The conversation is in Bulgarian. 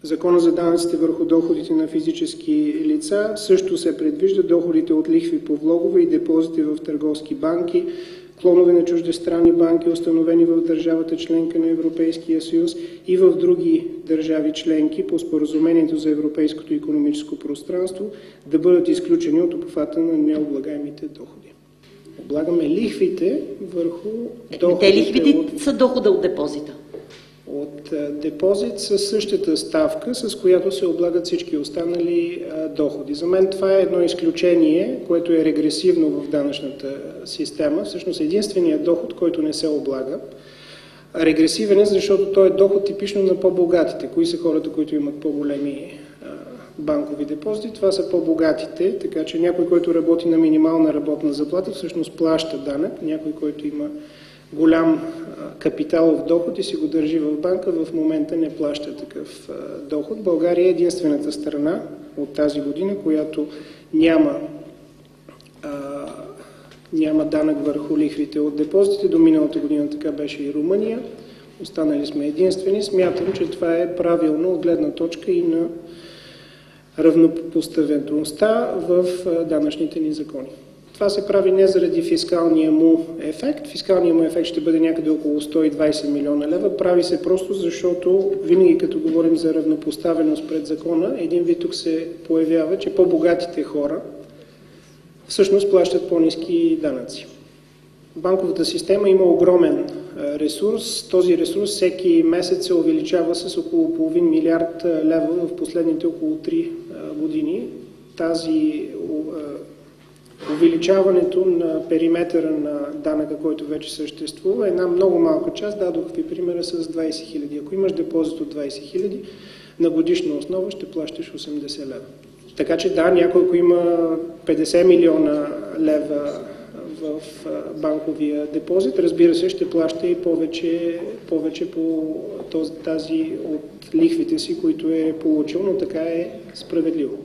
Закона за данъците върху доходите на физически лица също се предвижда доходите от лихви по влогове и депозити в търговски банки, клонове на чуждестранни банки, установени в държавата членка на Европейския съюз и в други държави членки по споразумението за Европейското икономическо пространство, да бъдат изключени от обхвата на необлагаемите доходи. Облагаме лихвите върху доходите. Те лихвите са дохода от депозита. От депозит със същата ставка, с която се облагат всички останали доходи. За мен това е едно изключение, което е регресивно в данъчната система. Всъщност единственият доход, който не се облага. Регресивен е, защото той е доход типично на по-богатите. Кои са хората, които имат по-големи банкови депозити? Това са по-богатите, така че някой, който работи на минимална работна заплата, всъщност плаща данък. Някой, който има голям капиталов доход и си го държи в банка, в момента не плаща такъв доход. България е единствената страна от тази година, която няма данък върху лихвите от депозитите. До миналата година така беше и Румъния. Останали сме единствени. Смятам, че това е правилно от гледна точка и на равнопоставеността в данъчните ни закони. Това се прави не заради фискалния му ефект. Фискалният му ефект ще бъде някъде около 120 милиона лева. Прави се просто защото винаги като говорим за равнопоставеност пред закона, един вид тук се появява, че по-богатите хора всъщност плащат по-ниски данъци. Банковата система има огромен ресурс. Този ресурс всеки месец се увеличава с около половин милиард лева в последните около 3 години. Увеличаването на периметъра на данъка, който вече съществува, една много малка част, дадох ви примера с 20 000. Ако имаш депозит от 20 000, на годишна основа ще плащаш 80 лева. Така че да, някой, ако има 50 милиона лева в банковия депозит, разбира се, ще плаща и повече по тази от лихвите си, които е получил, но така е справедливо.